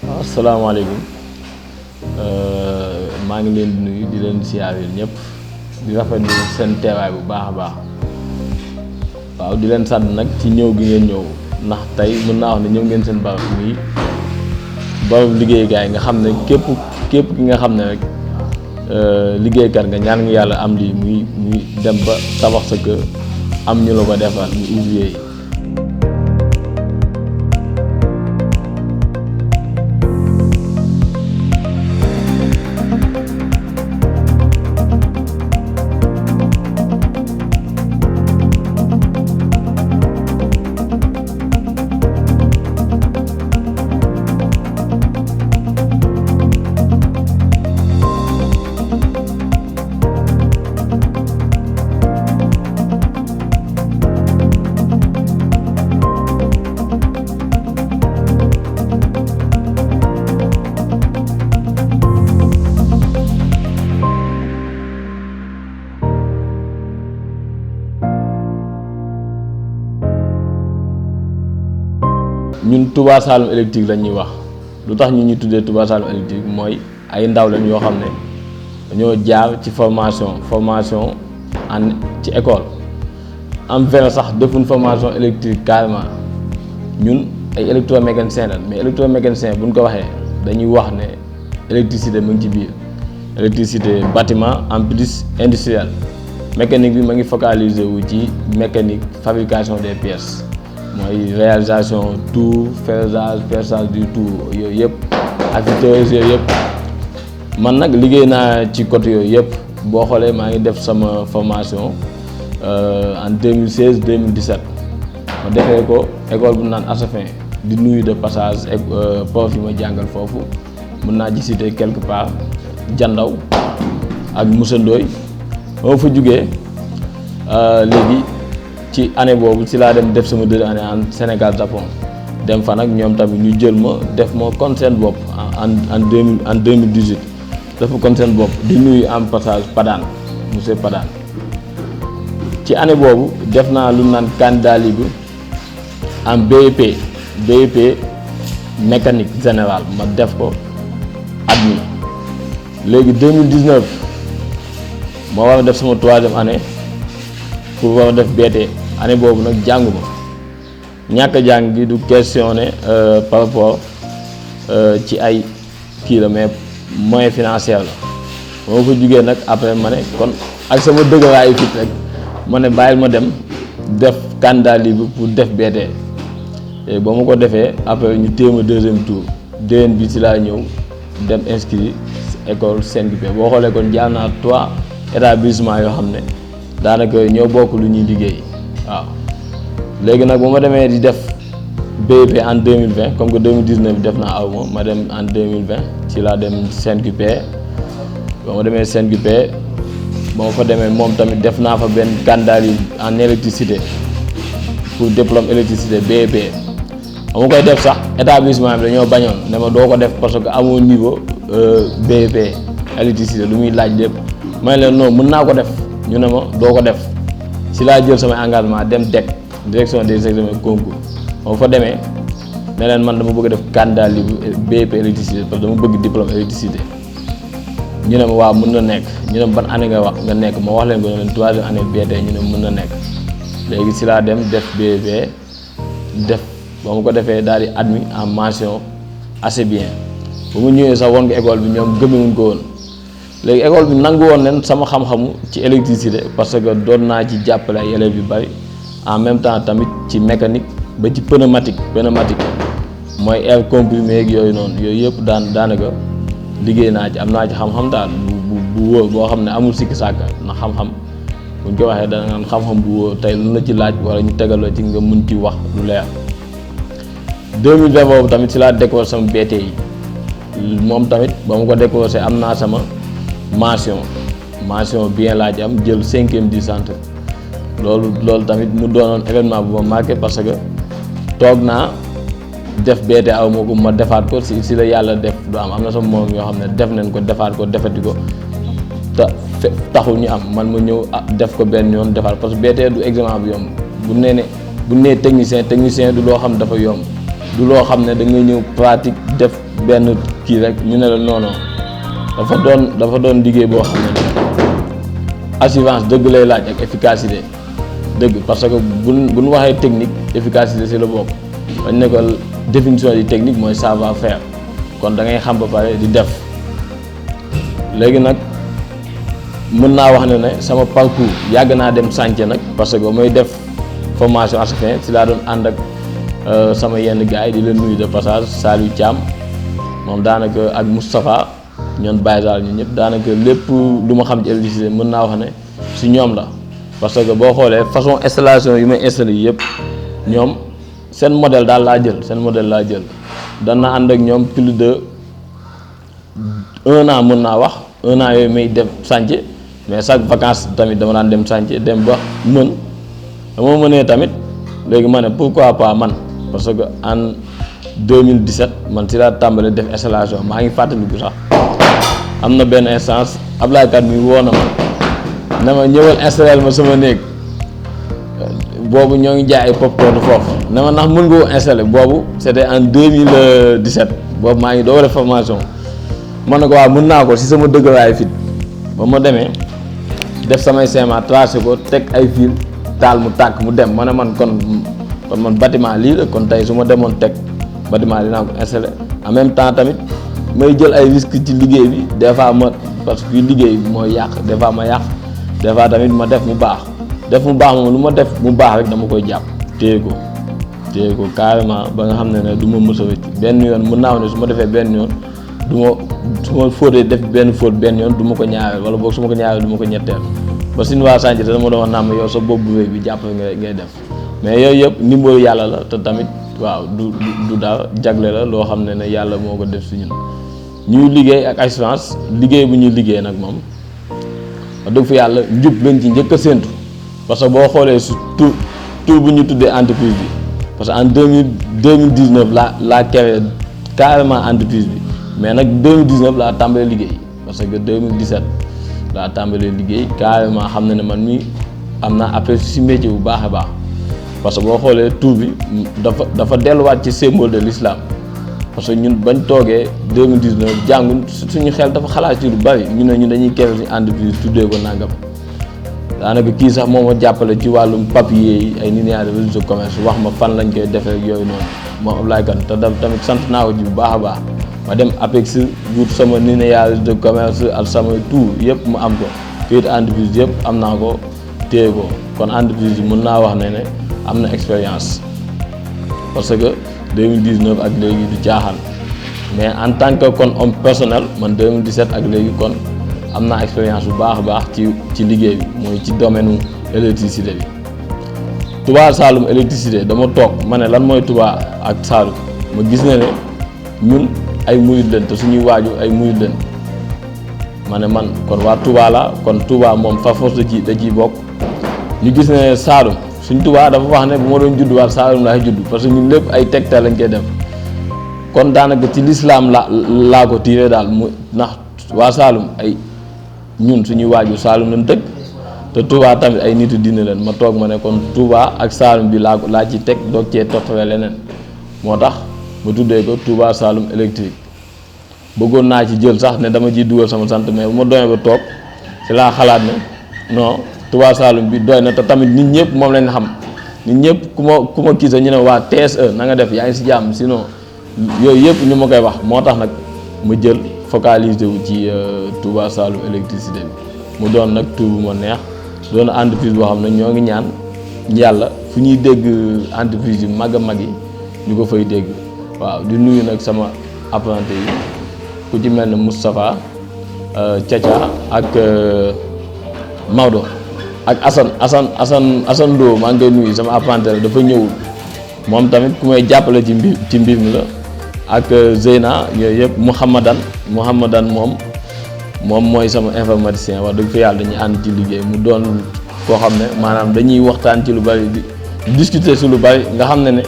Asalaamaaleykum maa ngi leen di nuyu di leen siyaar ñëpp di rafetlu seen teewaay bu baax a baax waaw di leen sant nag ci ñëw gi ngeen ñëw ndax tey mën naa wax ne ñëw ngeen seen barab muy barab liggéeykaay nga xam ne képp ki nga xam ne rek liggéeykat nga ñaan nga yàlla am lii muy dem ba tabax sa kër am ñu la ko defal muy ouvrier yi. ñun Touba Saloum électrique la ñuy wax lu tax ñu tuddee Touba Saloum électrique mooy ay ndaw lañ yoo xam ne dañoo jaar ci formation ci école am vingt sax defuñ formation électrique carrément ñun ay électromécanicien lañ mais électromécanicien buñ ko waxee dañuy wax ne électricité mu ngi ci biir électricité bâtiment en plus industriel mécanique bi ma ngi focaliser wu ci mécanique fabrication des pièces. mooy réalisation tout perçage du tout yooyu yëpp acteurs yooyu yëpp man nag liggéey naa ci côté yooyu yëpp boo xoolee maa ngi def sama formation en 2016 2017 ma defee ko école bu naan Asafin di nuyu de passage prof yi ma jàngal foofu mën naa ci citer quelque part Jandaw ak Moussa Ndoye ba ma fa jugee léegi ci année boobu ci laa dem def sama deuxième année en Sénégal Japon dem fa nag ñoom tamit ñu jël ma def ma comme seen bopp en 2018 def ma comme seen bopp di nuyu en passage Padane monsieur Padane ci année boobu def naa lu naan candidat libre en BEP mécanique générale ma def ko admis léegi 2019 ma war a def sama troisième année pour war a def BT. année boobu nag jànguma ñàkk a jàng gi du questionné par rapport ci ay kii la mais moyen financier la moo fa jugee nag après ma ne kon ak sama dëgëraayu fit rek ma ne bàyyil ma dem def candidat libre pour def BT et ba ma ko defee après ñu téema deuxième tour déwén bi ci laa ñëw dem inscrit école CNQP boo xoolee kon jaar naa 3 établissements yoo xam ne daanaka ñoo bokk lu ñuy liggéey waaw léegi nag bu ma demee di def BEP en 2020 comme que 2019 def naa aw ma dem en 2020 ci laa dem CNQP ba ma demee CNQP ba ma fa demee moom tamit def naa fa benn candidat en électricité pour diplôme électricité BEP ba ma koy def sax établissement bi dañoo bañoon ne ma doo ko def parce que amoo niveau BEP électricité lu muy laaj lépp may leen non mën naa ko def ñu ne ma doo ko def si laa jël samay engagement dem DEC direction des examens concours moo fa demee ne leen man dama bëgg def candidat libre BEP électricité parce que dama bëgg diplôme électricité ñu ne ma waaw mën na nekk ñu ne ban année nga wax nga nekk ma wax leen ko ne leen troisième année BT ñu ne mën na nekk léegi si laa dem def BEP def ba ma ko defee daal di admis en mention assez bien ba mu ñëwee sax woon nga école bi ñoom gëmuñu ko woon. léegi école bi nangu woon leen sama xam-xamu ci électricité parce que doon naa ci jàppale ay élèves yu bari en même temps tamit ci mécanique ba ci pneumatique mooy air comprimé ak yooyu noonu yooyu yëpp daanaka liggéey naa ci am naa ci xam-xam daal bu wóor boo xam ne amul sikki sàkka ndax xam-xam buñ ko waxee dana naan xam-xam bu wóor tey lu la ci laaj wala ñu tegal la ci nga mën ci wax lu leer 2020 boobu tamit ci laa décorer sama BT yi moom tamit ba ma ko décorer am naa sama mention bien laa ci am jël 5e du centre loolu tamit mu doonoon événement bu ma marqué parce que toog naa def BT aw ma ko ma defaat ko si la yàlla def du am na sama moom yoo xam ne def nañ ko defaat ko defati ko te taxul ñu am man ma ñëw def ko benn yoon defaat parce que BT du examen bu yomb bu nee technicien du loo xam dafa yomb du loo xam ne da nga ñëw pratique def benn kii rek ñu ne la non non dafa doon liggéey boo xam ne assurance dëgg lay laaj ak efficacité dëgg, parce que bu ñu waxee technique efficacité si la bokk. dañ ne ko définition di technique mooy savoir faire, kon da ngay xam ba pare di def. léegi nag mën naa wax ne sama parcours yàgg naa dem chantier nag, parce que ba may def formation ASFIN si laa doon ànd ak sama yenn gars yi di leen nuyu de passage, Saliou Thiam moom daanaka ak Moustapha ñoon Baye Sall ñun ñëpp daanaka lépp lu ma xam ci électricité mën naa wax ne si ñoom la. parce que boo xoolee façon installation yi may installé yëpp ñoom seen modèle daal laa jël dana ànd ak ñoom plus de 1 an mën naa wax 1 an yooyu may def chantier, mais chaque vacances tamit dama daan dem chantier dem ba dama mënee tamit léegi ma ne pourquoi pas man, parce que en 2017 man si laa tàmbali def installation. maa ngi fàttaliku sax am na benn instance Ablaye Kat mi woo na ma ne ma ñëwal installé ma sama néeg, boobu ñoo ngi jaay ay popcorn foofu, ne ma ndax mën nga ko installé. boobu c'était en 2017 boobu maa ngi doo def formation. man ne ko waaw mën naa ko si sama dëgëraay fit. ba ma demee def samay schéma tracé ko teg ay fil taal mu tàkk mu dem. ma ne man kon man bâtiment lii la, kon tey su ma demoon teg bâtiment dinaa ko installé. en même temps tamit may jël ay risques ci liggéey bi, des fois parce que liggéey bi mooy yàq, des fois ma yàq, des fois tamit ma def mu baax. moom lu ma def mu baax rek dama koy jàpp téye ko carrément ba nga xam ne du ma mës a wécc benn yoon. mën naa wax ne su ma defee benn yoon su ma fóotee def benn fóot benn yoon du ma ko ñaareel, wala boog su ma ko ñaareel du ma ko ñetteel. ba suñu waa chantier dama doon wax naa ma yow sa bopp bu wéy bi jàpp ngay def, mais yooyu yëpp ndimbalu yàlla la. te tamit waaw du daal jagle la loo xam ne yàlla moo ko def si ñun. ñuy liggéey ak assurance, liggéey bu ñuy liggéey nag moom wax dëgg fa yàlla njub lañ ci njëkk a séentu. parce que boo xoolee su tur bu ñu tuddee entreprise bi, parce que en 2019 laa créé carrément entreprise bi, mais nag 2019 laa tàmbalee liggéey. parce que 2017 laa tàmbalee liggéey carrément xam ne man mii am naa appel si métier bu baax a baax. parce que boo xoolee tur bi dafa delluwaat ci symbole de l'islam. parce que ñun bañ toogee 2019 jànguñ, suñu xel dafa xalaat ci lu bari. ñu ne ñun dañuy créer suñu entreprise tuddee ko nangam. daanaka kii sax moo ma jàppale ci wàllum papier yi, ay numéros de registre de commerce, wax ma fan lañ koy defee ak yooyu noonu moom Ablaye Kane. te tamit sant naa ko ji bu baax a baax. ma dem APEX wut sama numéro de commerce ak sama tout yëpp mu am ko, kayit entreprise yëpp am naa ko téye ko. kon entreprise yi mën naa wax ne am na expérience, parce que 2019 ak léegi du caaxaan. mais en tant que kon homme personnel man 2017 ak léegi kon am naa expérience bu baax a baax ci liggéey bi, mooy ci domaine électricité bi. Touba Saloum électricité dama toog ma ne lan mooy Touba ak Saloum, ma gis ne ñun ay murid lañ te suñuy waaju ay murid lañ. ma ne man kon waa Touba la, kon Touba moom fa force da ciy bokk. ñu gis ne Saloum suñ Touba dafa wax ne bu ma doon judduwaat Saloum laay judd, parce que ñun lépp ay tegtal lañ koy def. kon daanaka ci l'islam laa ko tiiree daal mu ndax waa Saloum ñun suñuy waaju Saloum lañ dëkk, te Touba tamit ay nitu diine leen. ma toog ma ne kon Touba ak Saloum bi laa ci teg doog cee toppale leneen. moo tax ma tuddee ko Touba Saloum électrique. bëggoon naa ci jël sax ne dama ciy dugal sama sant, mais bu ma doyee ba toog ci laa xalaat ne non Touba Saloum bi doy na. te tamit nit ñëpp moom lañ xam, nit ñëpp ku ma kii sax ñu ne waa TSE na nga def, yaa ngi si jàmm, sinon yooyu yëpp ñu ma koy wax. moo tax nag ma jël focaliser wu ci Touba Saloum électricité bi. mu doon nag tur bu ma neex, doon entreprise boo xam ne ñoo ngi ñaan yàlla fu ñuy dégg entreprise yu mag a mag yi ñu ko fay dégg. waaw di nuyu nag sama apprenti yi, ku ci mel ne Moustapha Thiatia ak Maodo ak Assane Ndo, maa ngi koy nuyu. sama apprenti la dafa ñëwul, moom tamit ku may jàppale ci mbir mi la. ak Zeyna yooyu yëpp. Mouhamadan moom mooy sama informaticien. wax dëgg fa yàlla dañuy ànd ci liggéey, mu doon koo xam ne maanaam dañuy waxtaan ci lu bari, di discuter si lu bari. nga xam ne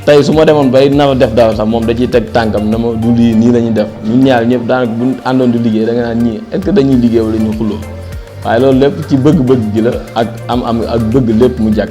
tey su ma demoon bay na ma def dara sax moom da ciy teg tànkam na ma du lii nii la ñuy def. ñun ñaar ñëpp daanaka bu ñu àndoon di liggéey da nga naan ñii est-ce que dañuy liggéey wala ñu xulloo. waaye loolu lépp ci bëgg-bëgg gi la ak am ak bëgg lépp mu jag.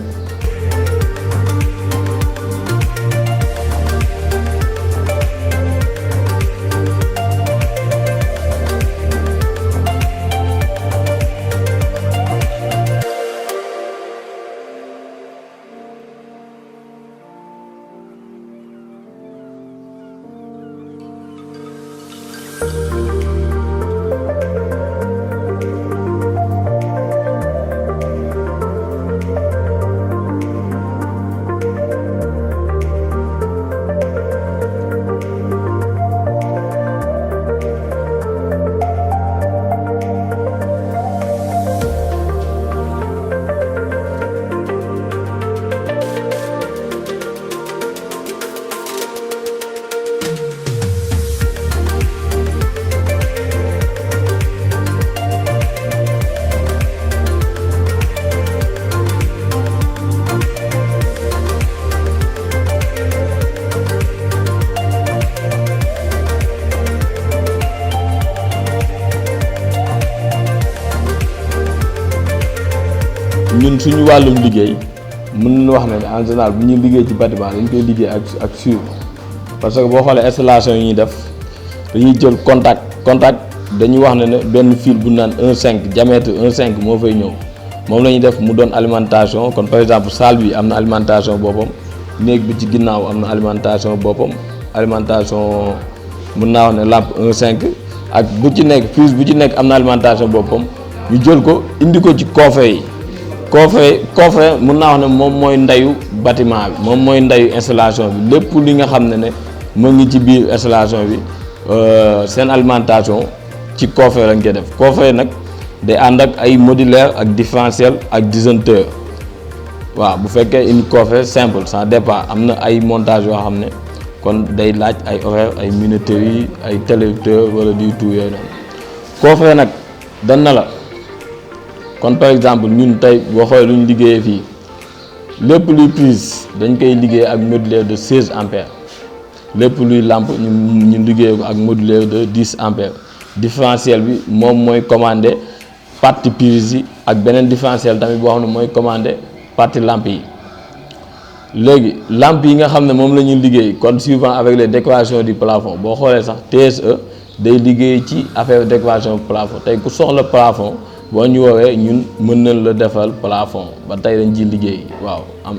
ñun suñu wàllum liggéey mën nañu wax ne en général bu ñuy liggéey ci bâtiment dañ koy liggéey ak suivre parce que boo xoolee installation yi ñuy def dañuy jël contact dañuy wax ne benn fil bu naan 1,5 diamètre 1,5 moo fay ñëw moom la ñuy def mu doon alimentation kon par exemple salle bi am na alimentation boppam néeg bi ci ginnaaw am na alimentation boppam alimentation mën naa wax ne lampe 1,5 ak bu ci nekk prise bu ci nekk am na alimentation boppam ñu jël ko indi ko ci coffre yi coffre mën naa wax ne moom mooy ndeyu bâtiment bi moom mooy ndeyu installation bi lépp li nga xam ne mu ngi ci biir installation bi seen alimentation ci coffre lañ koy def coffre nag day ànd ak ay modulaire ak différentiel ak disjoncteur waaw bu fekkee une coffre simple ça dépend am na ay montage yoo xam ne kon day laaj ay horaire ay minuterie ay télélecteur wala du tout yooyu noonu coffre nag dan na la kon par exemple ñun tey boo xoolee lu ñu liggéeyee fii lépp luy prise dañ koy liggéey ak modulaire de 16 ampères lépp luy lampe ñu liggéey ko ak modulaire de 10 ampères différentiel bi moom mooy commandé partie prise yi ak beneen différentiel tamit boo xam ne mooy commandé partie lampe yi léegi lampe yi nga xam ne moom la ñuy liggéey kon suivant avec les décorations du plafond boo xoolee sax TSE day liggéey ci affaire décoration plafond tey ku soxla plafond boo ñu woowee ñun mën nañ la defal plafond ba tey dañ ciy liggéey waaw am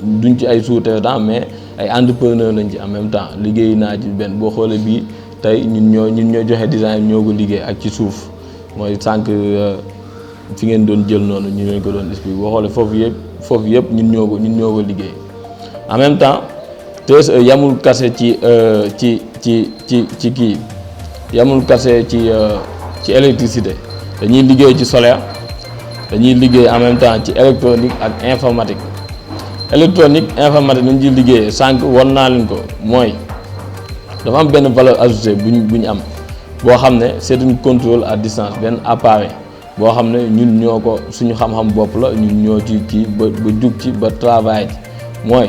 duñ ci ay sous-traitants mais ay entrepreneur lañ ci en même temps liggéey naa ci benn boo xoolee bii tey ñun ñoo joxe design ñoo ko liggéey ak ci suuf mooy sànq fi ngeen doon jël noonu ñu leen ko doon expliquer boo xoolee foofu yëpp ñun ñoo ko liggéey en même temps TSE yamul kase ci kii yamul kase ci électricité dañuy liggéey ci solaire dañuy liggéey en même temps ci électronique ak informatique nañ ciy liggéeyee sànq won naa leen ko mooy dafa am benn valeur ajoutée bu ñu am boo xam ne c'est un contrôle à distance benn appareil boo xam ne ñun ñoo ko suñu xam-xam bopp la ñun ñoo ci kii ba jug ci ba travail mooy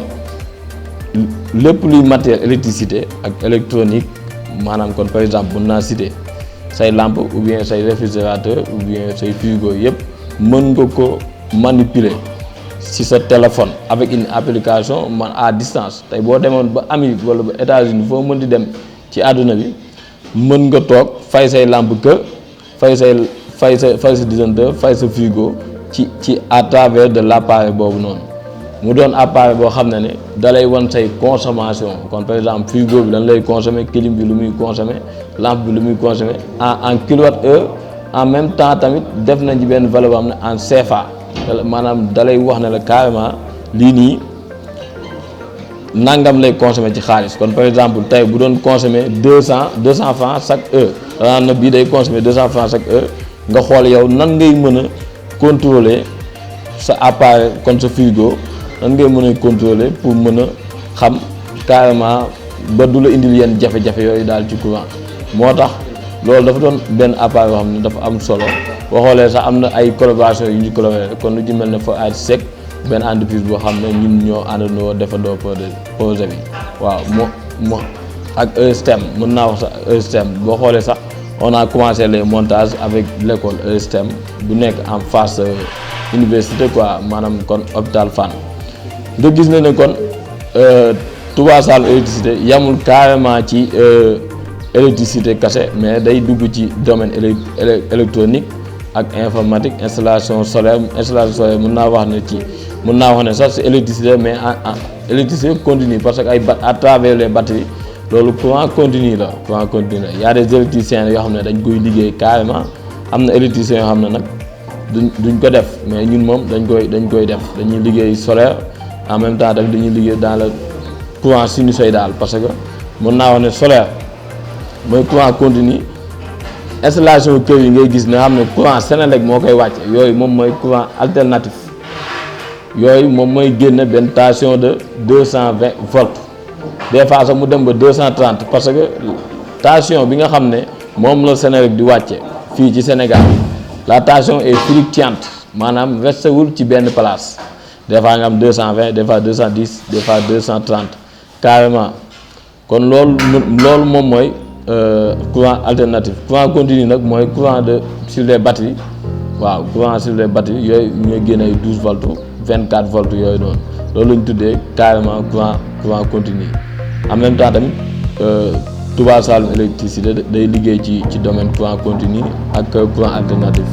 lépp luy matériel électricité ak électronique maanaam kon par exemple mën naa citer say lampe ou bien say réfrigérateur ou bien say frigo yëpp mën nga ko manipuler ci sa téléphone avec une application man à distance tey boo demoon ba Amérique wala ba États-Unis foo mën di dem ci àdduna bi mën nga toog fay say lampe kër fay sa disjoncteur fay sa frigo ci à travers de l'appareil boobu noonu mu doon appareil boo xam ne dalay wan say consommation kon par exemple frigo bi dañ lay consommer clim bi lu muy consommer lampe bi lu muy consommer en kilowatt-heure en même temps tamit def nañ ci benn valeur boo xam ne en CFA maanaam dalay wax ne la carrément lii nii nangam lay consommer ci xaalis kon par exemple tey bu doon consommer 200 francs chaque heure danaa na bii day consommer 200 francs chaque heure nga xool yow nan ngay mën a contrôler sa appareil kon sa frigo nan ngay mën a contrôler pour mën a xam carrément ba du la indil yenn jafe-jafe yooyu daal ci courant moo tax loolu dafa doon benn appareil yoo xam ne dafa am solo boo xoolee sax am na ay collaboration yu ñu collaboré kon lu ci mel ne fa ay sec benn entreprise boo xam ne ñun ñoo àndandoo defandoo projet bi waaw moo ak ESTEM mën naa wax sax ESTEM boo xoolee sax on a commencé les montages avec l'école ESTEM bu nekk en face université quoi maanaam kon hôpital Fann nga gis ne kon Touba Saloum électricité yamul carrément ci électricité kese mais day dugg ci domaine électronique ak informatique installation solaire mën naa wax ne sax c'est électricité mais en électricité continue parce que ay à travers les batteries loolu courant continu la y a des électriciens yoo xam ne dañ koy liggéey carrément am na électriciens yoo xam ne nag duñ ko def mais ñun moom dañ koy def dañuy liggéey solaire en même temps tamit dañuy liggéey dans le courant sinusoïdal parce que mën naa wax ne solaire mooy courant continu installation kër yi ngay gis ne xam ne courant Senelec moo koy wàcce yooyu moom mooy courant alternatif yooyu moom mooy génne benn tension de 220 volts des fois sax mu dem ba 230 parce que tension bi nga xam ne moom la Senelec di wàcce fii ci Sénégal la tension est fluctuante maanaam restewul ci benn place des fois nga am 220 des fois 210 des fois 230 carrément kon loolu moom mooy courant alternatif courant continu nag mooy courant sur les batteries waaw courant sur les batteries yooyu ñooy génne ay 12 volts 24 volts yooyu noonu loolu la ñu tuddee carrément courant continu. En même temps tamit Touba Saloum électricité day liggéey ci domaine courant continu ak courant alternatif.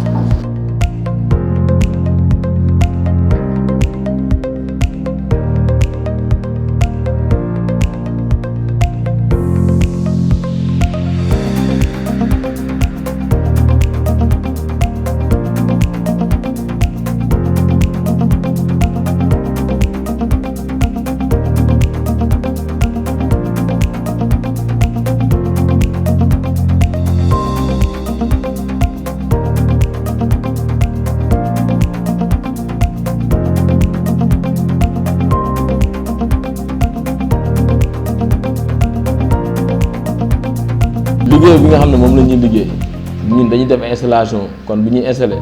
liggéey bi nga xam ne moom la ñuy liggéey ñun dañuy def installation kon bi ñuy installé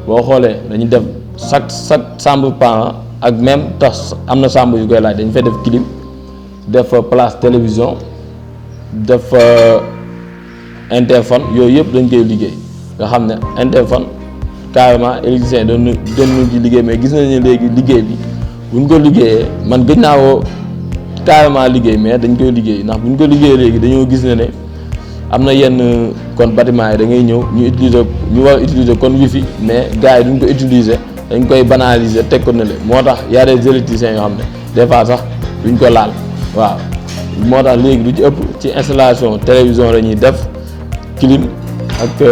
boo xoolee dañuy def chaque chambre parent ak même tax am na chambre yu koy laaj dañu fay def clim def place télévision def interphone yooyu yëpp dañ koy liggéey nga xam ne interphone carrément électricien doon ci liggéey mais gis nañu léegi liggéey bi buñ ko liggéeyee man gëj naa woo carrément liggéey mais dañ koy liggéey ndax buñ ko liggéeyee léegi dañoo gis ne am na yenn kon bâtiment yi da ngay ñëw ñu war a utiliser kon wifi mais gars yi duñ ko utiliser dañ koy banaliser teg ko ne le moo tax y a des électriciens yoo xam ne des fois sax duñ ko laal waaw moo tax léegi lu ci ëpp ci installation télévision la ñuy def clim ak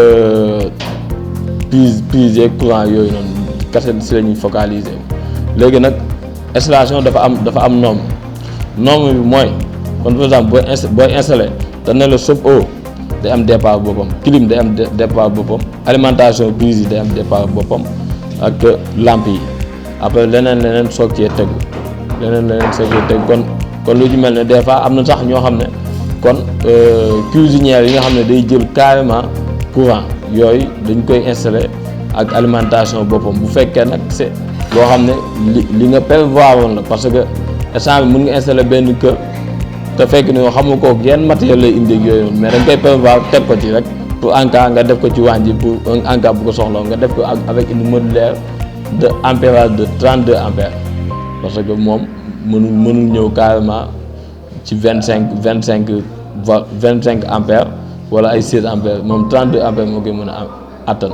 prise yeeg courant yooyu noonu kese si la ñuy focaliser léegi nag installation dafa am norme bi mooy kon par exemple booy installé te ne la chauffe-eau day am départ boppam clim day am départ boppam alimentation prise yi day am départ boppam ak lampe yi après leneen soog cee tegu kon lu ci mel ne des fois am na sax ñoo xam ne kon cuisinière yi nga xam ne day jël carrément courant yooyu dañ koy installer ak alimentation boppam bu fekkee nag c'est loo xam ne li nga prévoir woon la parce que instant bi mën nga installer benn kër te fekk ne yoo xam nga kooku yenn matériel lay indi ak yooyu mais dañ koy prévoir teg ko ci rek pour en cas nga def ko ci wàññi pour en cas bu ko soxla nga def ko avec une modulaire de ampérage de 32 ampères parce que moom mënul ñëw carrément ci 25 ampères wala ay 16 ampères moom 32 ampères moo koy mën a attan.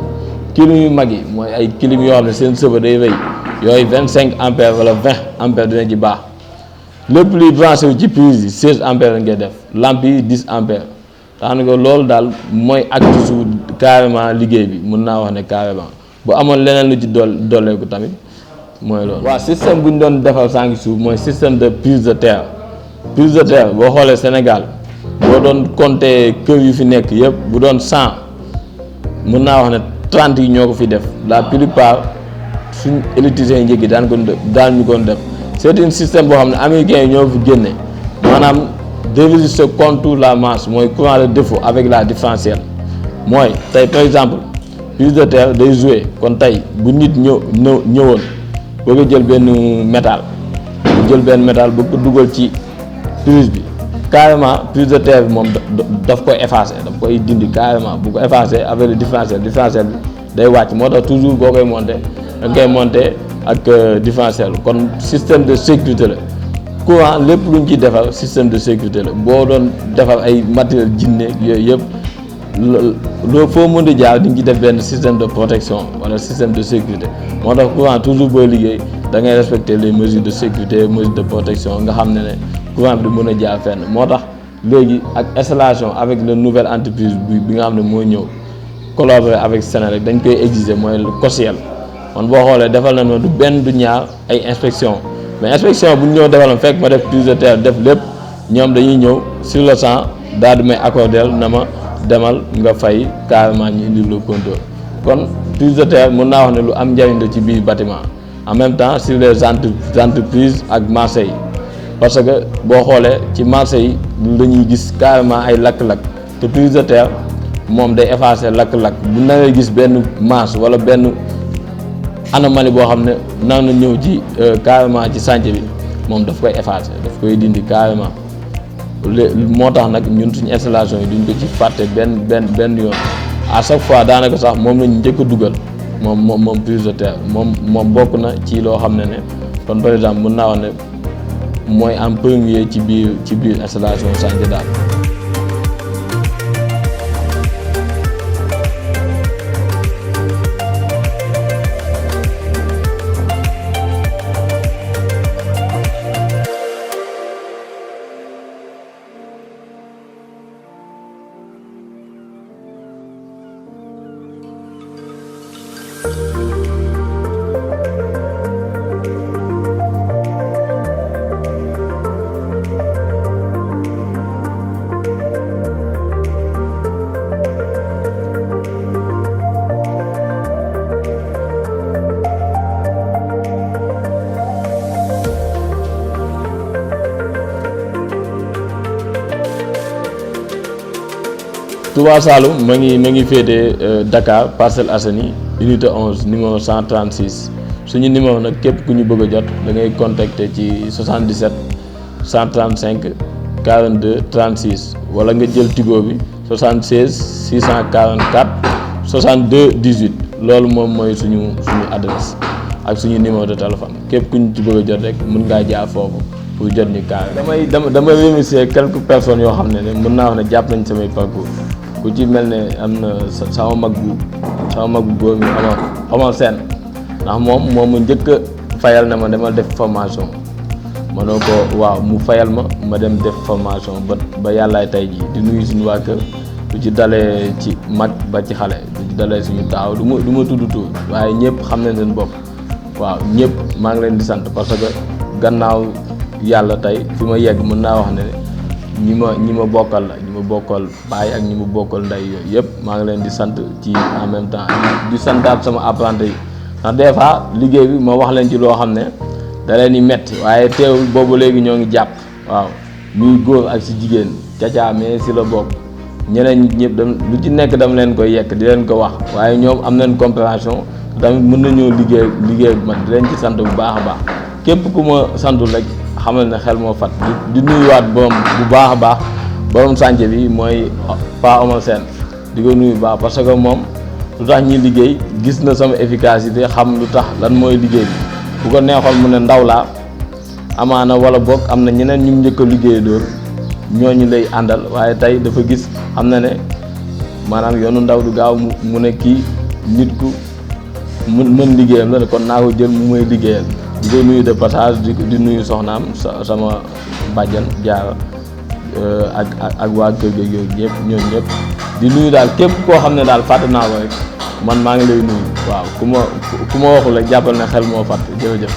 clim yu mag yi mooy ay clim yoo xam ne seen sëba day rëy yooyu 25 ampères wala 20 ampères dina ci baax. lépp luy branché wu ci prise yi 16 ampères lañ koy def lampe yi 10 ampères daanaka loolu daal mooy acte su carrément liggéey bi mën naa wax ne carrément bu amoon leneen lu ci dolleeku tamit mooy loolu. waaw système bu ñu doon defal sànq suuf mooy système de prise de terre boo xoolee Sénégal boo doon compter kër yu fi nekk yëpp bu doon 100 mën naa wax ne 30 yi ñoo ko fi def la plupart suñ électriciens yi njëkk yi daan ñu ko def. c'est un système boo xam ne américains yi ñoo fi génne maanaam dévisser contre la masse mooy courant de défaut avec la différentielle mooy tey par exemple prise de terre day jouer kon tey bu nit ñëwoon bëgg a jël benn métal bëgg ko dugal ci prise bi carrément prise de terre bi moom daf koy effacer daf koy dindi carrément bu ko effacer avec le différentiel bi day wàcc moo tax toujours boo koy monter da nga koy monter ak différentiel kon système de sécurité la courant lépp lu ñu ciy defar système de sécurité la boo doon defar ay matériel jinne yooyu yëpp loo foo mën di jaar di nga ci def benn système de protection wala système de sécurité moo tax courant toujours booy liggéey da ngay respecter les mesures de sécurité mesures de protection nga xam ne courant bi mën a jaar fenn moo tax léegi ak installation avec le nouvelle entreprise bi nga xam ne moo ñëw collaborer avec Senelec dañ koy exiger mooy COCIEL. man boo xoolee defal nañ ma du benn du ñaar ay inspection mais inspection bu ñu ñëw defal fekk ma def prise de terre def lépp ñoom dañuy ñëw sur le champ daal di may accordel na ma demal nga fay carrément ñu indi le contrôle kon prise de terre mën naa wax ne lu am njariñ la ci biir bâtiment en même temps sur les entreprises ak marché yi parce que boo xoolee ci marché yi dañuy gis carrément ay lakk-lakk te prise de terre moom day effacer lakk-lakk bu nawee gis benn masse wala benn anomalie boo xam ne naan na ñëw ci carrément ci chantier bi moom daf koy effacer daf koy dindi carrément moo tax nag ñun suñu installation yi duñ ko ci fàtte benn yoon à chaque fois daanaka sax moom lañu njëkk a dugal moom prise de terre moom bokk na ci loo xam ne kon par exemple mën naa wax ne mooy en premier ci biir installation chantier daal. Touba Saloum ma ngi féetee Dakar Parcelles Assainies unité 11 numéro 136 suñu numéro nag képp ku ñu bëgg a jot da ngay contacter ci 77 135 42 36 wala nga jël Tigo bi 76 644 62 18 loolu moom mooy suñu adresse ak suñu numéro de téléphone képp ku ñu ci bëgg a jot rek mën ngaa jaar foofu pour jot ñu carré. damay remercier quelques personnes yoo xam ne mën naa wax ne jàpp nañ samay parcours. ku ci mel ne am na sama mag bu góor mi Omar Sène ndax moom ma njëkk a fayal na ma demal def formation ma ne ko waaw mu fayal ma dem def formation ba yàllaay tey jii di nuyu suñu waa kër du ci dalee ci mag ba ci xale du ci dalee suñu taaw du ma tudd tur waaye ñëpp xam nañ seen bopp waaw ñëpp maa ngi leen di sant parce que gannaaw yàlla tey fi ma yegg mën naa wax ne ñi ma bokkal baay ak ñi ma bokkal ndey yooyu yëpp maa ngi leen di sant ci en même temps di santaat sama apprenti yi ndax des fois liggéey bi ma wax leen ci loo xam ne da leen di metti waaye teewul boobu léegi ñoo ngi jàpp waaw ñuy góor ak si jigéen cacaa mais si la bokk ñeneen ñi ñëpp lu ci nekk dama leen koy yekk di leen ko wax waaye ñoom am nañ compréhension tamit mën nañoo liggéey bu man di leen ci sant bu baax a baax képp ku ma santul rek xamal ne xel moo fat di nuyuwaat borom bu baax a baax borom chantier bi mooy Pa Omar Sène di ko nuyu baax parce que moom lu tax ñuy liggéey gis na sama efficacité xam lu tax lan mooy liggéey bi bu ko neexoon mu ne ndaw laa amaana wala boog am na ñeneen ñu njëkk a liggéey door ñooñu lay àndal waaye tey dafa gis xam na ne maanaam yoonu ndaw du gaaw mu ne kii nit ku mën liggéeyam la kon naa ko jël mu may liggéeyal di ko nuyu de passage di nuyu soxnaam sama bàjjan Jaara ak waa kër ga yooyu ñëpp ñoom ñëpp di nuyu daal képp koo xam ne daal fàtte naa ko rek man maa ngi lay nuyu waaw ku ma waxul rek jàppal ne xel moo fàtt jërëjëf.